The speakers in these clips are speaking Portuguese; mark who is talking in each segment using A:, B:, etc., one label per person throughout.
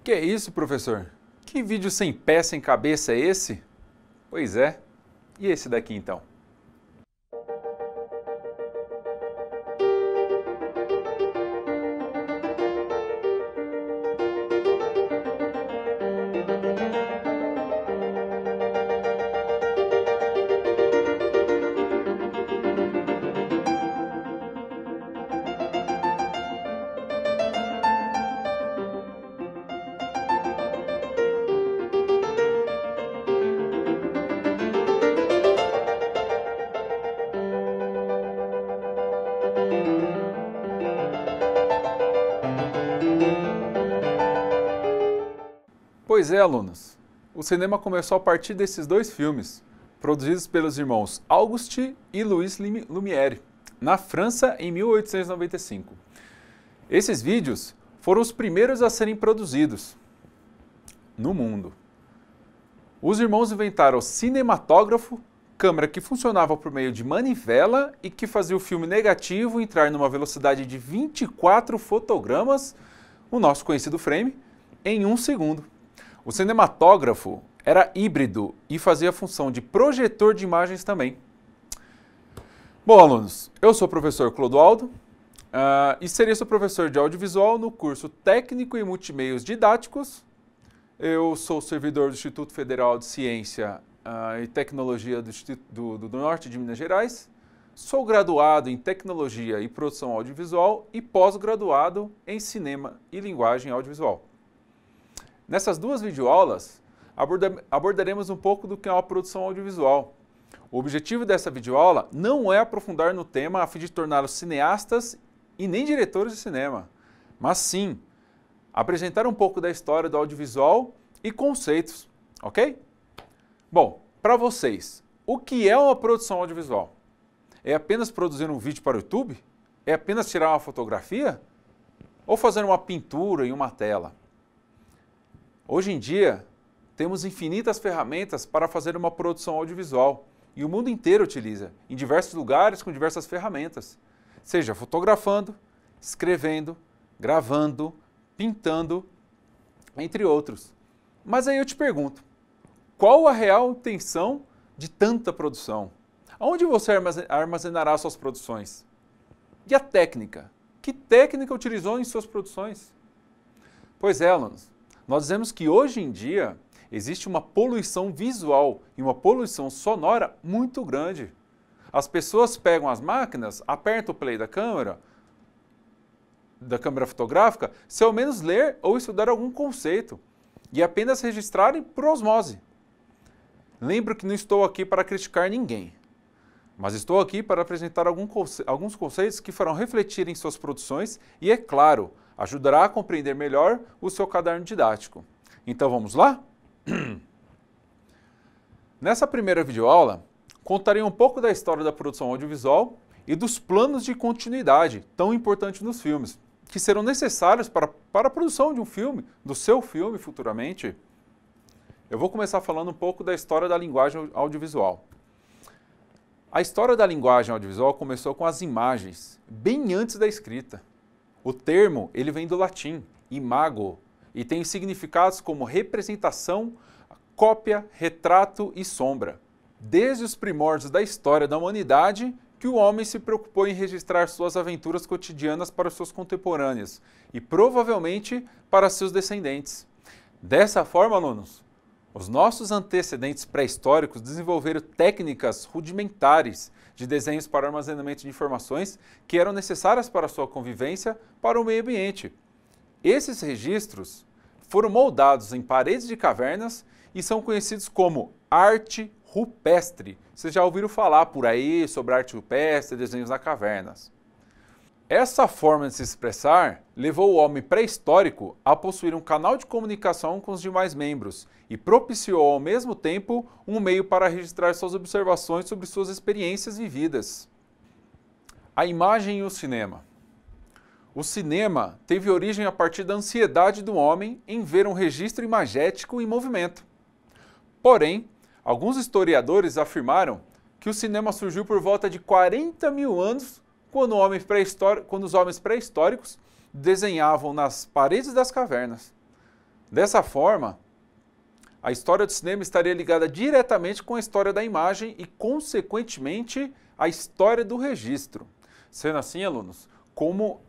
A: Que é isso, professor? Que vídeo sem pé, sem cabeça é esse? Pois é. E esse daqui então? Pois é, alunos. O cinema começou a partir desses dois filmes, produzidos pelos irmãos Auguste e Louis Lumière, na França em 1895. Esses vídeos foram os primeiros a serem produzidos no mundo. Os irmãos inventaram o cinematógrafo, câmera que funcionava por meio de manivela e que fazia o filme negativo entrar numa velocidade de 24 fotogramas, o nosso conhecido frame, em 1 segundo. O cinematógrafo era híbrido e fazia a função de projetor de imagens também. Bom, alunos, eu sou o professor Clodoaldo e serei seu professor de audiovisual no curso Técnico em Multimeios Didáticos. Eu sou servidor do Instituto Federal de Ciência e Tecnologia do Norte de Minas Gerais. Sou graduado em Tecnologia e Produção Audiovisual e pós-graduado em Cinema e Linguagem Audiovisual. Nessas duas videoaulas, abordaremos um pouco do que é uma produção audiovisual. O objetivo dessa videoaula não é aprofundar no tema a fim de torná-los cineastas e nem diretores de cinema, mas sim apresentar um pouco da história do audiovisual e conceitos, ok? Bom, para vocês, o que é uma produção audiovisual? É apenas produzir um vídeo para o YouTube? É apenas tirar uma fotografia? Ou fazer uma pintura em uma tela? Hoje em dia, temos infinitas ferramentas para fazer uma produção audiovisual e o mundo inteiro utiliza, em diversos lugares com diversas ferramentas, seja fotografando, escrevendo, gravando, pintando, entre outros. Mas aí eu te pergunto, qual a real intenção de tanta produção? Aonde você armazenará suas produções? E a técnica? Que técnica utilizou em suas produções? Pois é, alunos. Nós dizemos que hoje em dia existe uma poluição visual e uma poluição sonora muito grande. As pessoas pegam as máquinas, apertam o play da câmera fotográfica, se ao menos ler ou estudar algum conceito e apenas registrarem por osmose. Lembro que não estou aqui para criticar ninguém, mas estou aqui para apresentar alguns conceitos que farão refletir em suas produções e, é claro, ajudará a compreender melhor o seu caderno didático. Então vamos lá? Nessa primeira videoaula, contarei um pouco da história da produção audiovisual e dos planos de continuidade, tão importantes nos filmes, que serão necessários para a produção de um filme, do seu filme futuramente. Eu vou começar falando um pouco da história da linguagem audiovisual. A história da linguagem audiovisual começou com as imagens, bem antes da escrita. O termo, ele vem do latim, imago, e tem significados como representação, cópia, retrato e sombra. Desde os primórdios da história da humanidade, que o homem se preocupou em registrar suas aventuras cotidianas para os seus contemporâneos e provavelmente para seus descendentes. Dessa forma, alunos, os nossos antecedentes pré-históricos desenvolveram técnicas rudimentares de desenhos para armazenamento de informações que eram necessárias para a sua convivência para o meio ambiente. Esses registros foram moldados em paredes de cavernas e são conhecidos como arte rupestre. Vocês já ouviram falar por aí sobre arte rupestre, desenhos nas cavernas. Essa forma de se expressar levou o homem pré-histórico a possuir um canal de comunicação com os demais membros e propiciou ao mesmo tempo um meio para registrar suas observações sobre suas experiências vividas. A imagem e o cinema. O cinema teve origem a partir da ansiedade do homem em ver um registro imagético em movimento. Porém, alguns historiadores afirmaram que o cinema surgiu por volta de 40 mil anos quando os homens pré-históricos desenhavam nas paredes das cavernas. Dessa forma, a história do cinema estaria ligada diretamente com a história da imagem e, consequentemente, a história do registro. Sendo assim, alunos, como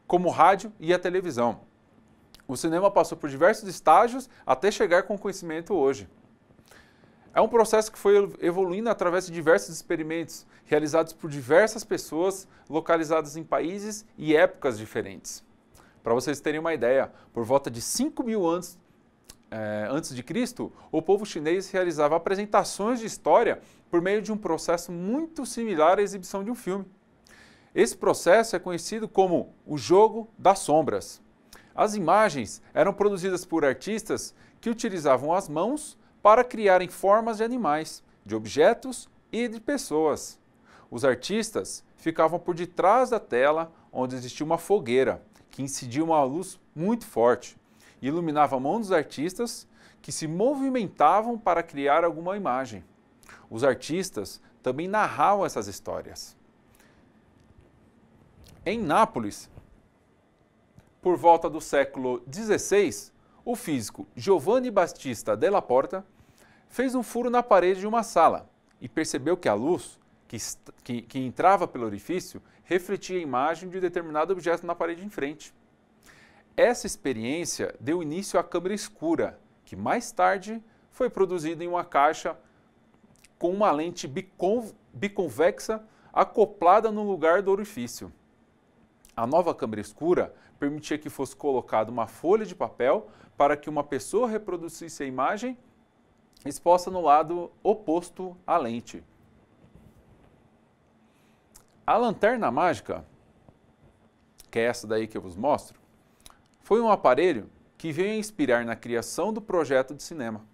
A: o rádio e a televisão. O cinema passou por diversos estágios até chegar com o conhecimento hoje. É um processo que foi evoluindo através de diversos experimentos realizados por diversas pessoas localizadas em países e épocas diferentes. Para vocês terem uma ideia, por volta de 5.000 anos antes de Cristo, o povo chinês realizava apresentações de história por meio de um processo muito similar à exibição de um filme. Esse processo é conhecido como o jogo das sombras. As imagens eram produzidas por artistas que utilizavam as mãos para criarem formas de animais, de objetos e de pessoas. Os artistas ficavam por detrás da tela, onde existia uma fogueira, que incidia uma luz muito forte e iluminava a mão dos artistas, que se movimentavam para criar alguma imagem. Os artistas também narravam essas histórias. Em Nápoles, por volta do século XVI, o físico Giovanni Battista della Porta fez um furo na parede de uma sala e percebeu que a luz que entrava pelo orifício refletia a imagem de um determinado objeto na parede em frente. Essa experiência deu início à câmera escura, que mais tarde foi produzida em uma caixa com uma lente biconvexa acoplada no lugar do orifício. A nova câmera escura permitia que fosse colocada uma folha de papel para que uma pessoa reproduzisse a imagem exposta no lado oposto à lente. A lanterna mágica, que é essa daí que eu vos mostro, foi um aparelho que veio a inspirar na criação do projeto de cinema.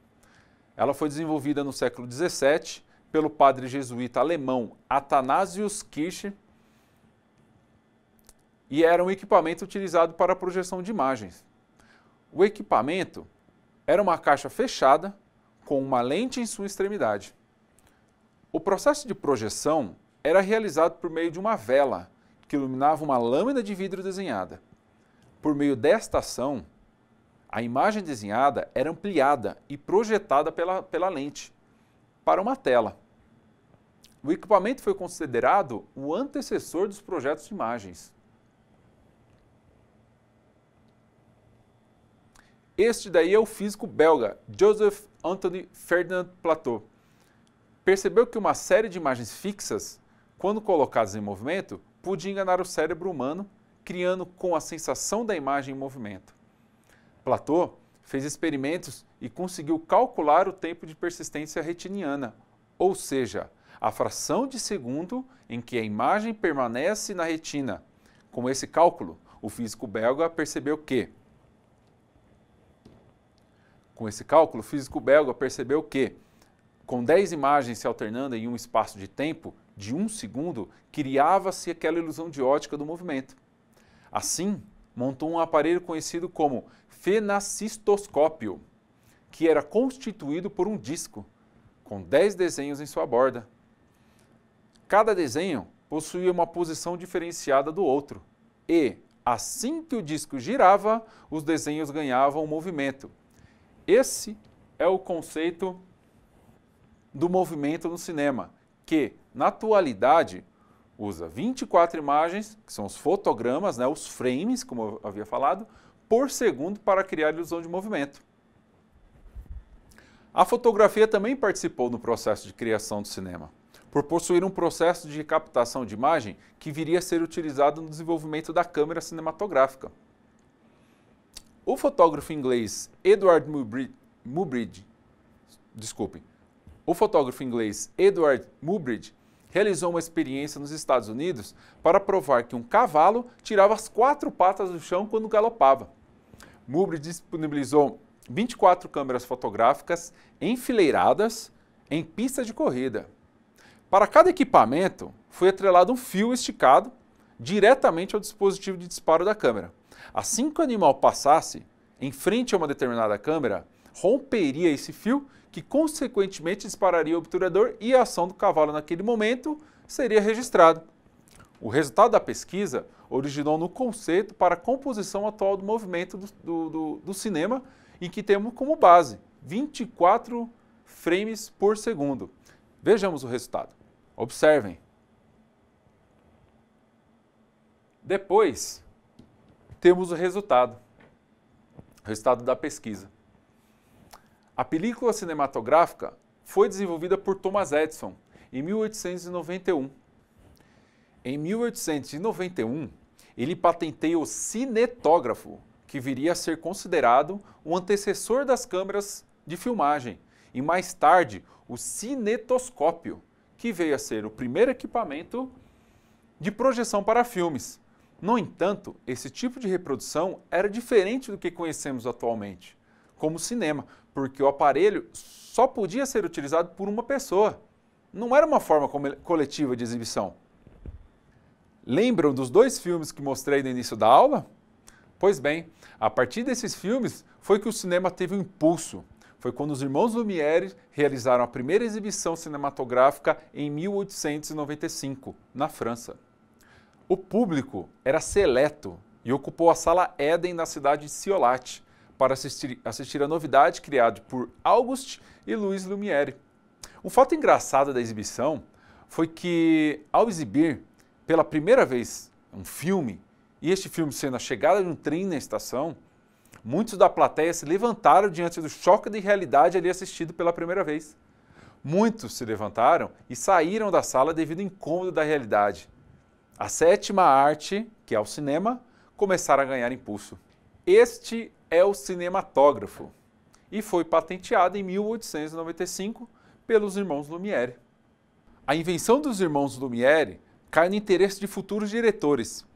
A: Ela foi desenvolvida no século XVII pelo padre jesuíta alemão Athanasius Kircher, e era um equipamento utilizado para a projeção de imagens. O equipamento era uma caixa fechada com uma lente em sua extremidade. O processo de projeção era realizado por meio de uma vela que iluminava uma lâmina de vidro desenhada. Por meio desta ação, a imagem desenhada era ampliada e projetada pela lente para uma tela. O equipamento foi considerado o antecessor dos projetos de imagens. Este daí é o físico belga Joseph Antoine Ferdinand Plateau. Percebeu que uma série de imagens fixas, quando colocadas em movimento, podia enganar o cérebro humano, criando com a sensação da imagem em movimento. Plateau fez experimentos e conseguiu calcular o tempo de persistência retiniana, ou seja, a fração de segundo em que a imagem permanece na retina. Com esse cálculo, o físico belga percebeu que com 10 imagens se alternando em um espaço de tempo de 1 segundo, criava-se aquela ilusão de ótica do movimento. Assim, montou um aparelho conhecido como fenacistoscópio, que era constituído por um disco, com 10 desenhos em sua borda. Cada desenho possuía uma posição diferenciada do outro, e, assim que o disco girava, os desenhos ganhavam movimento. Esse é o conceito do movimento no cinema, que, na atualidade, usa 24 imagens, que são os fotogramas, os frames, como eu havia falado, por segundo para criar a ilusão de movimento. A fotografia também participou no processo de criação do cinema, por possuir um processo de captação de imagem que viria a ser utilizado no desenvolvimento da câmera cinematográfica. O fotógrafo inglês Edward Muybridge realizou uma experiência nos Estados Unidos para provar que um cavalo tirava as 4 patas do chão quando galopava. Muybridge disponibilizou 24 câmeras fotográficas enfileiradas em pista de corrida. Para cada equipamento, foi atrelado um fio esticado diretamente ao dispositivo de disparo da câmera. Assim que o animal passasse em frente a uma determinada câmera, romperia esse fio, que consequentemente dispararia o obturador e a ação do cavalo naquele momento seria registrado. O resultado da pesquisa originou no conceito para a composição atual do movimento do cinema, em que temos como base 24 frames por segundo. Vejamos o resultado. Observem. Depois, temos o resultado da pesquisa. A película cinematográfica foi desenvolvida por Thomas Edison em 1891. Em 1891, ele patenteia o cinetógrafo, que viria a ser considerado o antecessor das câmeras de filmagem, e mais tarde o cinetoscópio, que veio a ser o primeiro equipamento de projeção para filmes. No entanto, esse tipo de reprodução era diferente do que conhecemos atualmente, como cinema, porque o aparelho só podia ser utilizado por uma pessoa. Não era uma forma coletiva de exibição. Lembram dos 2 filmes que mostrei no início da aula? Pois bem, a partir desses filmes foi que o cinema teve um impulso. Foi quando os irmãos Lumière realizaram a primeira exibição cinematográfica em 1895, na França. O público era seleto e ocupou a Sala Éden na cidade de Ciolate para assistir a novidade criada por Auguste e Louis Lumière. Um fato engraçado da exibição foi que, ao exibir pela primeira vez um filme, e este filme sendo a chegada de um trem na estação, muitos da plateia se levantaram diante do choque de realidade ali assistido pela primeira vez. Muitos se levantaram e saíram da sala devido ao incômodo da realidade. A 7ª arte, que é o cinema, começaram a ganhar impulso. Este é o cinematógrafo e foi patenteado em 1895 pelos irmãos Lumière. A invenção dos irmãos Lumière cai no interesse de futuros diretores,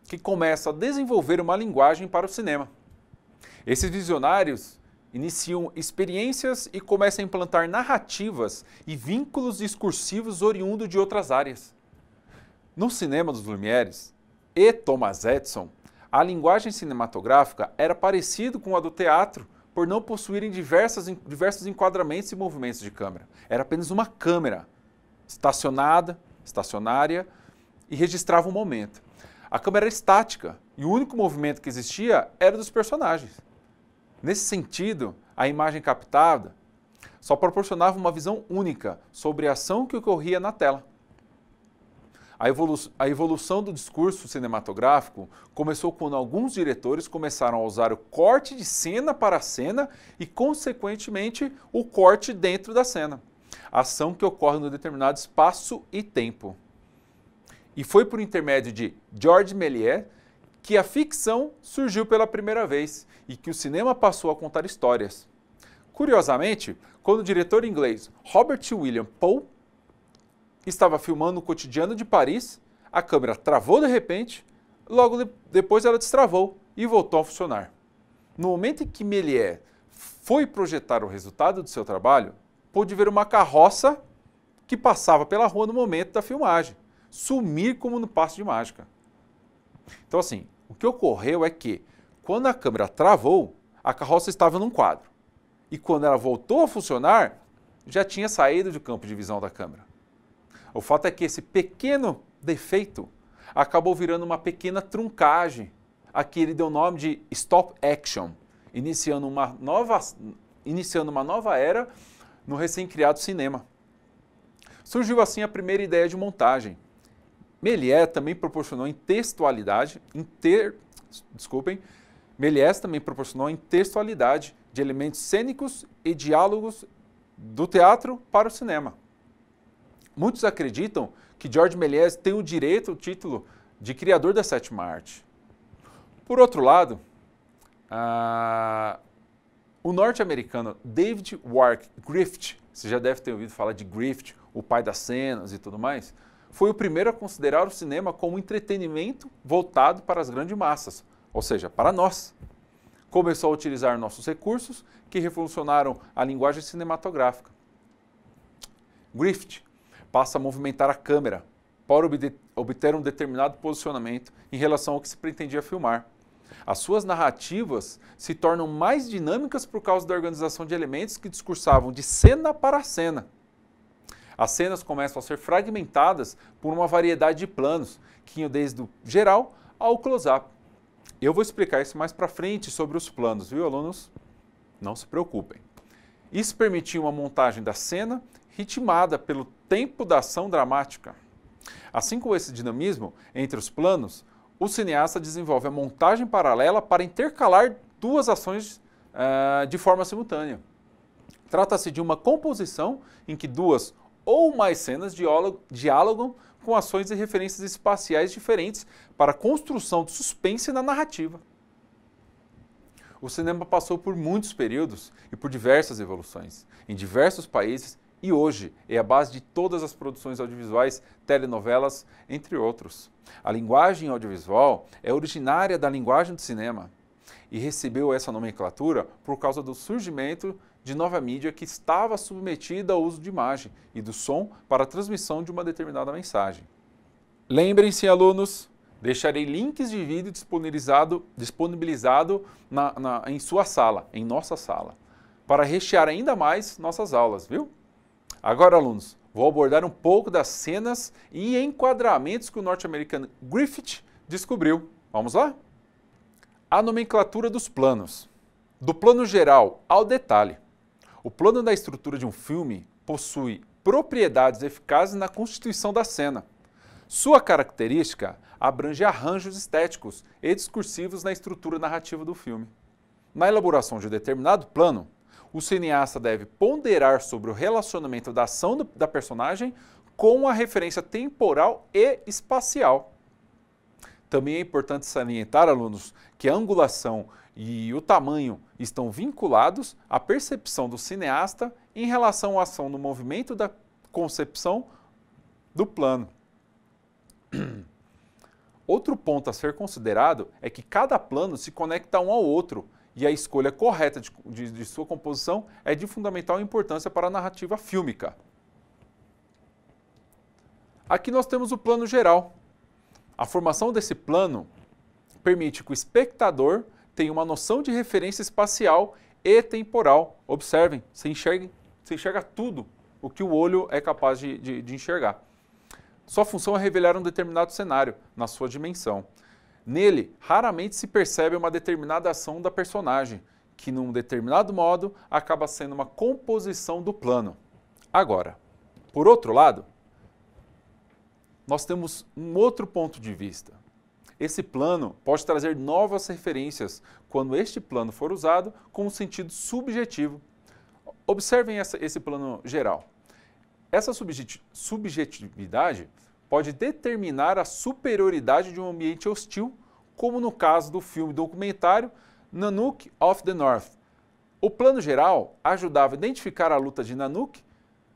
A: que começam a desenvolver uma linguagem para o cinema. Esses visionários iniciam experiências e começam a implantar narrativas e vínculos discursivos oriundos de outras áreas. No cinema dos Lumières e Thomas Edison, a linguagem cinematográfica era parecida com a do teatro por não possuírem diversos enquadramentos e movimentos de câmera. Era apenas uma câmera estacionária e registrava um momento. A câmera era estática e o único movimento que existia era dos personagens. Nesse sentido, a imagem captada só proporcionava uma visão única sobre a ação que ocorria na tela. A evolução do discurso cinematográfico começou quando alguns diretores começaram a usar o corte de cena para cena e, consequentemente, o corte dentro da cena. Ação que ocorre no determinado espaço e tempo. E foi por intermédio de Georges Méliès que a ficção surgiu pela primeira vez e que o cinema passou a contar histórias. Curiosamente, quando o diretor inglês Robert William Poe estava filmando o cotidiano de Paris, a câmera travou de repente, logo depois ela destravou e voltou a funcionar. No momento em que Méliès foi projetar o resultado do seu trabalho, pôde ver uma carroça que passava pela rua no momento da filmagem, sumir como no passe de mágica. Então assim, o que ocorreu é que, quando a câmera travou, a carroça estava num quadro. E quando ela voltou a funcionar, já tinha saído do campo de visão da câmera. O fato é que esse pequeno defeito acabou virando uma pequena truncagem. Aqui ele deu o nome de stop action, iniciando uma nova era no recém-criado cinema. Surgiu assim a primeira ideia de montagem. Méliès também proporcionou intertextualidade de elementos cênicos e diálogos do teatro para o cinema. Muitos acreditam que Georges Méliès tem o título de criador da 7ª arte. Por outro lado, o norte-americano David Wark Griffith, você já deve ter ouvido falar de Griffith, o pai das cenas e tudo mais, foi o primeiro a considerar o cinema como entretenimento voltado para as grandes massas, ou seja, para nós. Começou a utilizar nossos recursos que revolucionaram a linguagem cinematográfica. Griffith passa a movimentar a câmera para obter um determinado posicionamento em relação ao que se pretendia filmar. As suas narrativas se tornam mais dinâmicas por causa da organização de elementos que discursavam de cena para cena. As cenas começam a ser fragmentadas por uma variedade de planos, que iam desde o geral ao close-up. Eu vou explicar isso mais para frente sobre os planos, viu, alunos? Não se preocupem. Isso permitia uma montagem da cena ritmada pelo tempo da ação dramática. Assim como esse dinamismo entre os planos, o cineasta desenvolve a montagem paralela para intercalar duas ações de forma simultânea. Trata-se de uma composição em que duas ou mais cenas dialogam com ações e referências espaciais diferentes para a construção de suspense na narrativa. O cinema passou por muitos períodos e por diversas evoluções, em diversos países, e hoje é a base de todas as produções audiovisuais, telenovelas, entre outros. A linguagem audiovisual é originária da linguagem do cinema e recebeu essa nomenclatura por causa do surgimento de nova mídia que estava submetida ao uso de imagem e do som para a transmissão de uma determinada mensagem. Lembrem-se, alunos, deixarei links de vídeo disponibilizado em sua sala, em nossa sala, para rechear ainda mais nossas aulas, viu? Agora, alunos, vou abordar um pouco das cenas e enquadramentos que o norte-americano Griffith descobriu. Vamos lá? A nomenclatura dos planos. Do plano geral ao detalhe. O plano da estrutura de um filme possui propriedades eficazes na constituição da cena. Sua característica abrange arranjos estéticos e discursivos na estrutura narrativa do filme. Na elaboração de um determinado plano, o cineasta deve ponderar sobre o relacionamento da ação da personagem com a referência temporal e espacial. Também é importante salientar, alunos, que a angulação e o tamanho estão vinculados à percepção do cineasta em relação à ação no movimento da concepção do plano. Outro ponto a ser considerado é que cada plano se conecta um ao outro e a escolha correta de sua composição é de fundamental importância para a narrativa fílmica. Aqui nós temos o plano geral. A formação desse plano permite que o espectador tenha uma noção de referência espacial e temporal. Observem, você enxerga tudo o que o olho é capaz de enxergar. Sua função é revelar um determinado cenário na sua dimensão. Nele, raramente se percebe uma determinada ação da personagem, que num determinado modo acaba sendo uma composição do plano. Agora, por outro lado, nós temos um outro ponto de vista. Esse plano pode trazer novas referências quando este plano for usado com um sentido subjetivo. Observem esse plano geral. Essa subjetividade pode determinar a superioridade de um ambiente hostil, como no caso do filme documentário Nanook of the North. O plano geral ajudava a identificar a luta de Nanook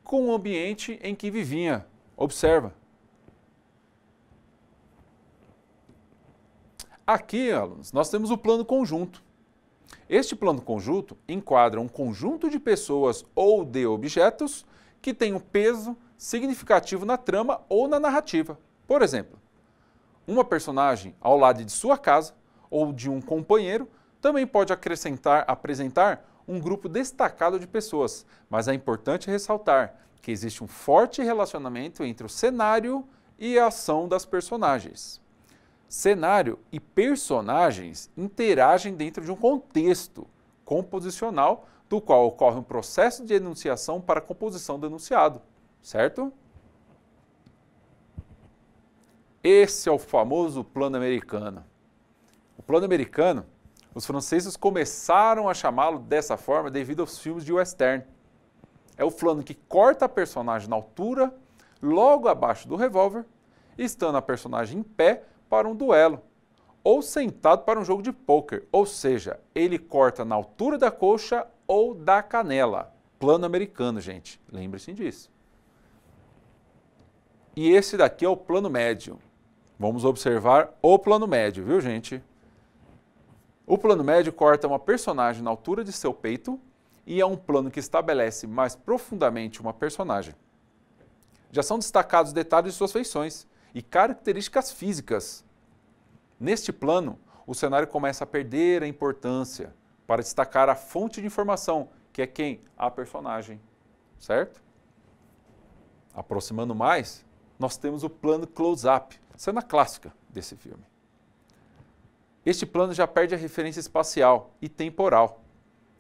A: com o ambiente em que vivia. Observa. Aqui, alunos, nós temos o plano conjunto. Este plano conjunto enquadra um conjunto de pessoas ou de objetos que tem um peso significativo na trama ou na narrativa. Por exemplo, uma personagem ao lado de sua casa ou de um companheiro também pode apresentar um grupo destacado de pessoas, mas é importante ressaltar que existe um forte relacionamento entre o cenário e a ação das personagens. Cenário e personagens interagem dentro de um contexto composicional do qual ocorre um processo de enunciação para a composição do enunciado, certo? Esse é o famoso plano americano. O plano americano, os franceses começaram a chamá-lo dessa forma devido aos filmes de western. É o plano que corta a personagem na altura, logo abaixo do revólver, estando a personagem em pé para um duelo, ou sentado para um jogo de pôquer, ou seja, ele corta na altura da coxa ou da canela. Plano americano, gente, lembre-se disso. E esse daqui é o plano médio. Vamos observar o plano médio, viu, gente? O plano médio corta uma personagem na altura de seu peito e é um plano que estabelece mais profundamente uma personagem. Já são destacados detalhes de suas feições e características físicas. Neste plano, o cenário começa a perder a importância para destacar a fonte de informação, que é quem? A personagem, certo? Aproximando mais, nós temos o plano close-up, cena clássica desse filme. Este plano já perde a referência espacial e temporal,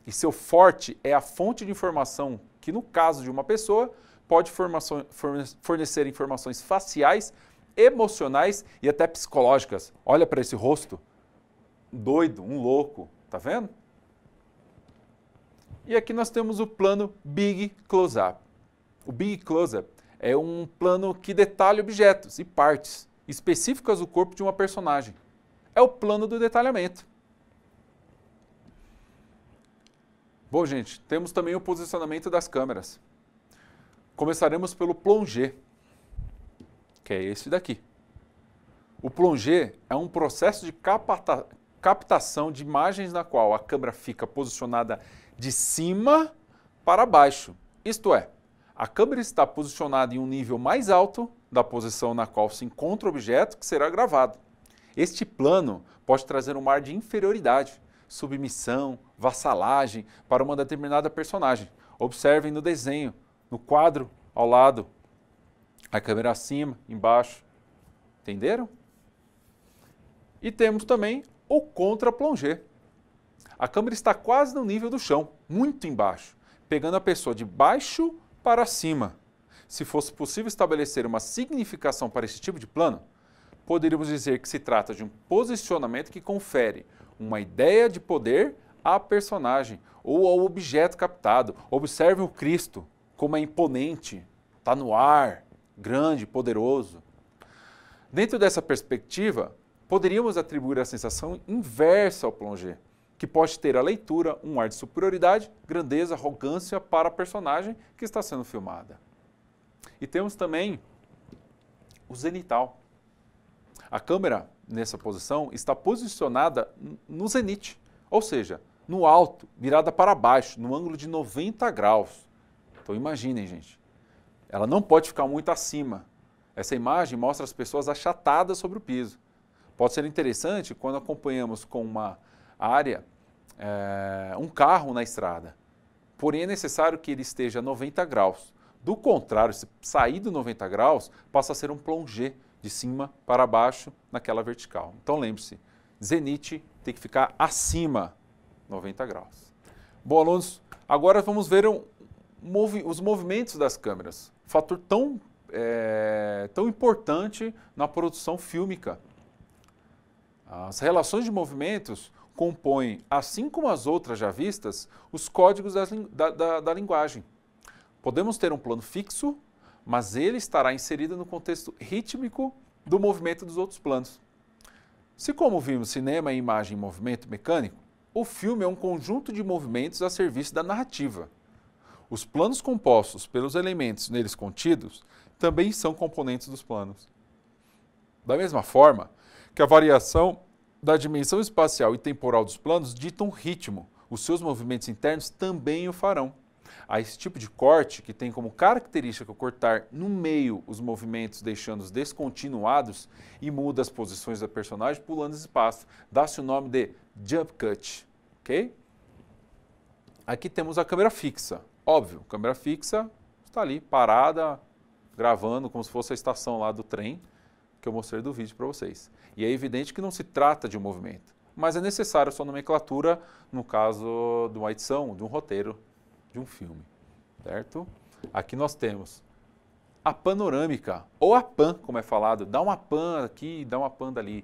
A: e seu forte é a fonte de informação que, no caso de uma pessoa, pode fornecer informações faciais, emocionais e até psicológicas. Olha para esse rosto, doido, um louco, tá vendo? E aqui nós temos o plano Big Close-Up. O Big Close-Up é um plano que detalha objetos e partes específicas do corpo de uma personagem. É o plano do detalhamento. Bom, gente, temos também o posicionamento das câmeras. Começaremos pelo plongé, que é esse daqui. O plongé é um processo de captação de imagens na qual a câmera fica posicionada de cima para baixo. Isto é, a câmera está posicionada em um nível mais alto da posição na qual se encontra o objeto que será gravado. Este plano pode trazer um ar de inferioridade, submissão, vassalagem para uma determinada personagem. Observem no desenho, no quadro ao lado, a câmera acima, embaixo. Entenderam? E temos também o contra-plongé. A câmera está quase no nível do chão, muito embaixo, pegando a pessoa de baixo para cima. Se fosse possível estabelecer uma significação para esse tipo de plano, poderíamos dizer que se trata de um posicionamento que confere uma ideia de poder à personagem ou ao objeto captado. Observe o Cristo, como é imponente, está no ar, grande, poderoso. Dentro dessa perspectiva, poderíamos atribuir a sensação inversa ao plongé, que pode ter a leitura, um ar de superioridade, grandeza, arrogância para a personagem que está sendo filmada. E temos também o zenital. A câmera, nessa posição, está posicionada no zenite, ou seja, no alto, virada para baixo, no ângulo de 90 graus. Então imaginem, gente, ela não pode ficar muito acima. Essa imagem mostra as pessoas achatadas sobre o piso. Pode ser interessante quando acompanhamos com uma área, um carro na estrada. Porém, é necessário que ele esteja a 90 graus. Do contrário, se sair do 90 graus, passa a ser um plongé de cima para baixo naquela vertical. Então lembre-se, zenite tem que ficar acima 90 graus. Bom, alunos, agora vamos ver os movimentos das câmeras. Fator tão importante na produção fílmica. As relações de movimentos compõem, assim como as outras já vistas, os códigos da linguagem. Podemos ter um plano fixo, mas ele estará inserido no contexto rítmico do movimento dos outros planos. Se como vimos cinema e imagem em movimento mecânico, o filme é um conjunto de movimentos a serviço da narrativa. Os planos compostos pelos elementos neles contidos também são componentes dos planos. Da mesma forma que a variação da dimensão espacial e temporal dos planos ditam ritmo, os seus movimentos internos também o farão. Há esse tipo de corte que tem como característica cortar no meio os movimentos deixando-os descontinuados e muda as posições da personagem pulando espaço. Dá-se o nome de jump cut, ok? Aqui temos a câmera fixa. Óbvio, a câmera fixa está ali parada, gravando como se fosse a estação lá do trem que eu mostrei do vídeo para vocês. E é evidente que não se trata de um movimento, mas é necessário a sua nomenclatura no caso de uma edição, de um roteiro, de um filme, certo? Aqui nós temos a panorâmica, ou a pan, como é falado, dá uma pan aqui, dá uma pan dali.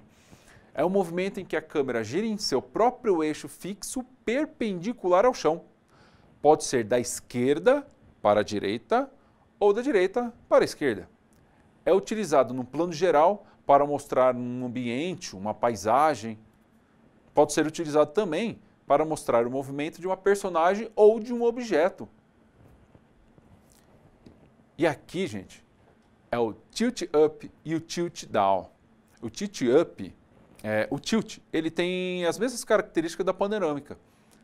A: É um movimento em que a câmera gira em seu próprio eixo fixo perpendicular ao chão. Pode ser da esquerda para a direita ou da direita para a esquerda. É utilizado no plano geral para mostrar um ambiente, uma paisagem. Pode ser utilizado também para mostrar o movimento de uma personagem ou de um objeto. E aqui, gente, é o tilt up e o tilt down. O tilt up, o tilt, ele tem as mesmas características da panorâmica,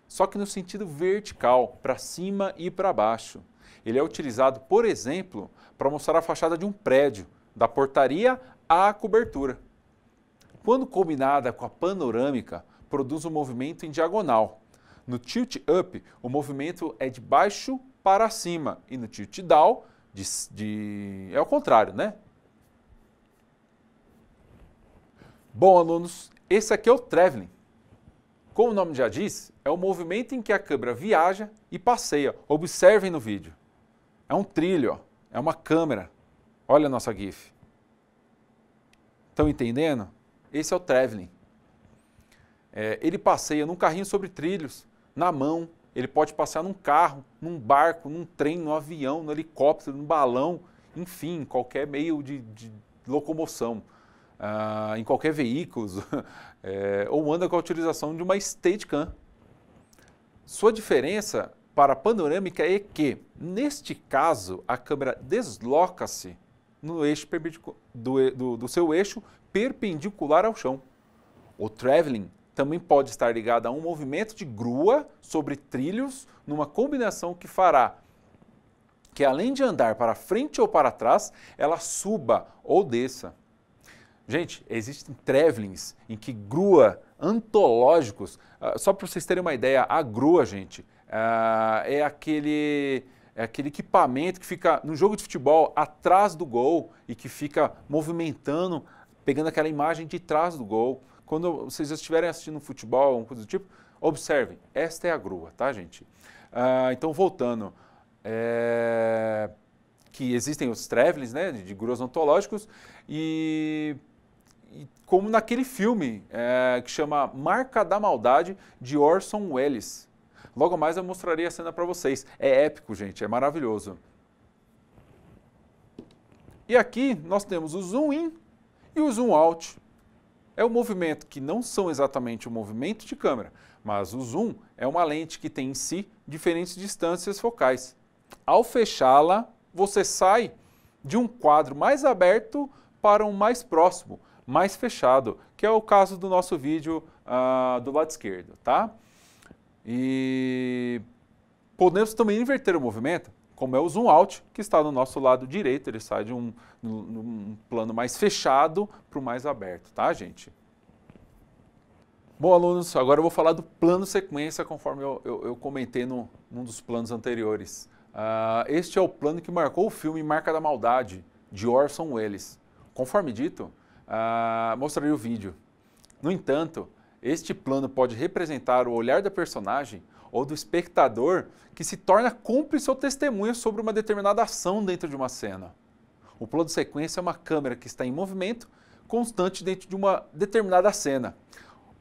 A: só que no sentido vertical, para cima e para baixo. Ele é utilizado, por exemplo, para mostrar a fachada de um prédio, da portaria à cobertura. Quando combinada com a panorâmica, produz um movimento em diagonal. No tilt up, o movimento é de baixo para cima e no tilt down, É o contrário, né? Bom, alunos, esse aqui é o traveling. Como o nome já diz, é o movimento em que a câmera viaja e passeia. Observem no vídeo. É um trilho, ó. É uma câmera. Olha a nossa GIF. Estão entendendo? Esse é o traveling. Ele passeia num carrinho sobre trilhos, na mão. Ele pode passear num carro, num barco, num trem, num avião, no helicóptero, num balão, enfim, qualquer meio de locomoção, em qualquer veículo, ou anda com a utilização de uma Steadicam. Sua diferença para a panorâmica é que, neste caso, a câmera desloca-se no eixo do seu eixo perpendicular ao chão. O traveling também pode estar ligado a um movimento de grua sobre trilhos, numa combinação que fará que, além de andar para frente ou para trás, ela suba ou desça. Gente, existem travelings em que grua antológicos, só para vocês terem uma ideia, a grua, gente, é aquele equipamento que fica no jogo de futebol atrás do gol e que fica movimentando, pegando aquela imagem de trás do gol. Quando vocês estiverem assistindo futebol, uma coisa do tipo, observem, esta é a grua, tá, gente? Então, voltando, que existem os travelings, né, de gruas ontológicos, e como naquele filme que chama Marca da Maldade, de Orson Welles. Logo mais eu mostrarei a cena para vocês. É épico, gente, é maravilhoso. E aqui nós temos o zoom in e o zoom out. É um movimento que não são exatamente um movimento de câmera, mas o zoom é uma lente que tem em si diferentes distâncias focais. Ao fechá-la, você sai de um quadro mais aberto para um mais próximo, mais fechado, que é o caso do nosso vídeo do lado esquerdo, tá? E podemos também inverter o movimento, como é o zoom out, que está no nosso lado direito, ele sai de um plano mais fechado para o mais aberto, tá, gente? Bom, alunos, agora eu vou falar do plano sequência, conforme eu comentei num dos planos anteriores. Este é o plano que marcou o filme Marca da Maldade, de Orson Welles. Conforme dito, mostrarei o vídeo. No entanto, este plano pode representar o olhar da personagem ou do espectador que se torna cúmplice ou testemunha sobre uma determinada ação dentro de uma cena. O plano de sequência é uma câmera que está em movimento constante dentro de uma determinada cena.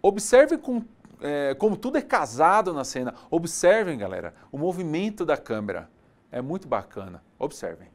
A: Observem como tudo é casado na cena. Observem, galera, o movimento da câmera. É muito bacana. Observem.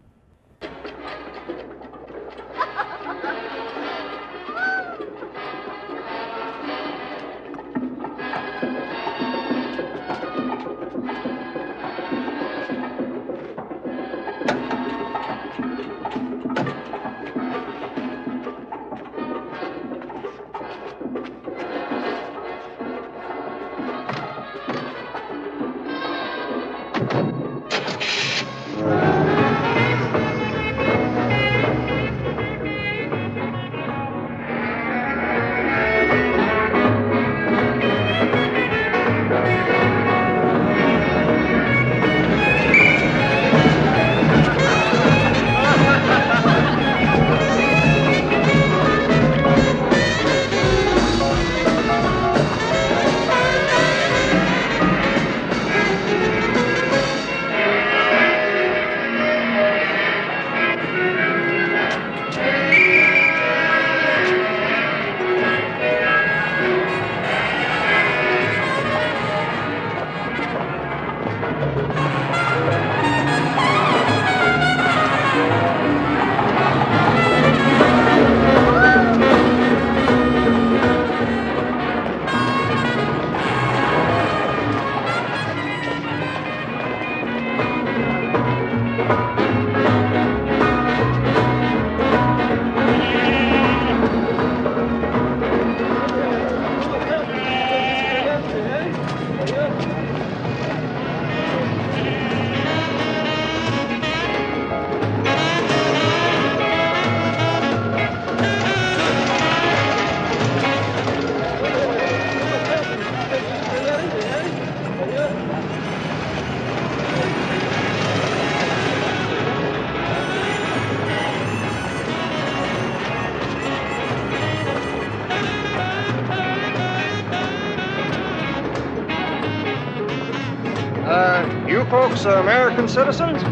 B: You folks American citizens?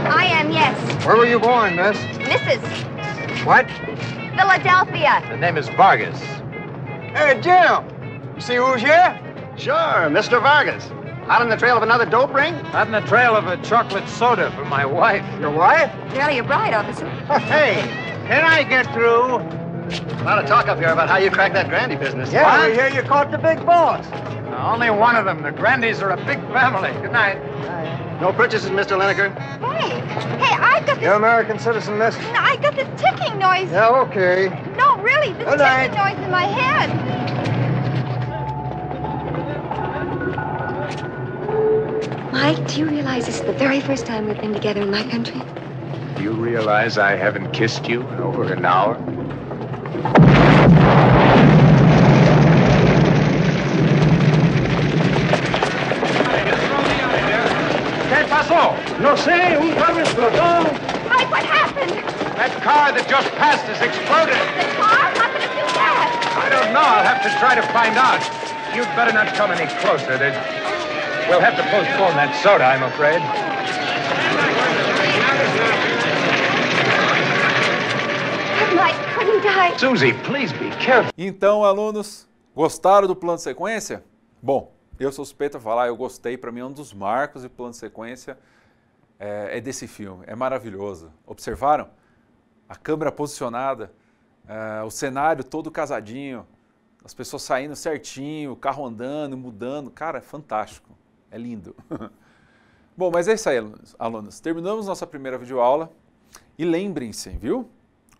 C: I am, yes.
B: Where were you born, miss?
C: Mrs.
B: What?
C: Philadelphia.
D: The name is Vargas.
B: Hey, Jim! You see who's here?
E: Sure, Mr. Vargas. Out on the trail of another dope ring?
D: Out on the trail of a chocolate soda for my wife.
B: Your wife?
C: Barely a bride, officer.
B: Hey, can I get through?
E: A lot of talk up here about how you cracked that Grandy business.
B: Yeah, we hear you caught the big boss.
D: Only one of them. The Grandys are a big family. Good night.
E: No purchases, Mr. Lineker?
C: Hey, I got
B: You're
C: this.
B: American citizen, miss?
C: No, I got this ticking noise.
B: Yeah, okay.
C: No, really, this
B: Good night.
C: ticking noise in my head.
F: Mike, do you realize this is the very first time we've been together in my country?
D: You realize I haven't kissed you in over an hour? ¿Qué pasó?
B: No sé, un carro explotó.
C: Mike, what happened?
D: That car that just passed has exploded.
C: The car? How could it do that?
D: I don't know. I'll have to try to find out. You'd better not come any closer. We'll have to postpone that soda, I'm afraid.
C: Mike couldn't die.
D: Susie, please be careful.
A: Então, alunos, gostaram do plano de sequência? Bom, eu sou suspeito a falar, eu gostei, para mim é um dos marcos de plano de sequência é desse filme, é maravilhoso. Observaram? A câmera posicionada, o cenário todo casadinho, as pessoas saindo certinho, o carro andando, mudando, cara, é fantástico, é lindo. Bom, mas é isso aí, alunos. Terminamos nossa primeira videoaula e lembrem-se, viu?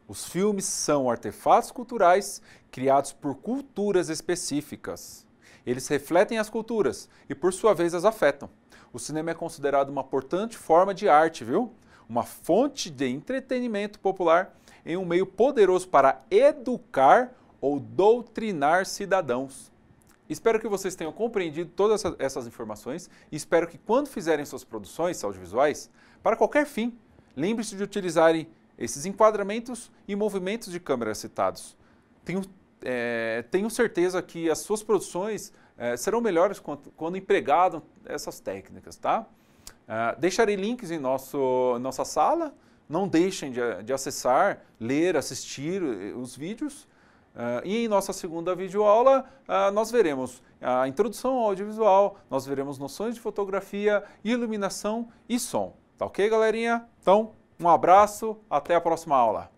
A: Os filmes são artefatos culturais criados por culturas específicas. Eles refletem as culturas e, por sua vez, as afetam. O cinema é considerado uma importante forma de arte, viu? Uma fonte de entretenimento popular em um meio poderoso para educar ou doutrinar cidadãos. Espero que vocês tenham compreendido todas essas informações e espero que quando fizerem suas produções audiovisuais, para qualquer fim, lembre-se de utilizarem esses enquadramentos e movimentos de câmera citados. Tenho certeza que as suas produções serão melhores quando empregado essas técnicas, tá? Deixarei links em nossa sala, não deixem de acessar, ler, assistir os vídeos. E em nossa segunda videoaula, nós veremos a introdução ao audiovisual, nós veremos noções de fotografia, iluminação e som. Tá ok, galerinha? Então, um abraço, até a próxima aula.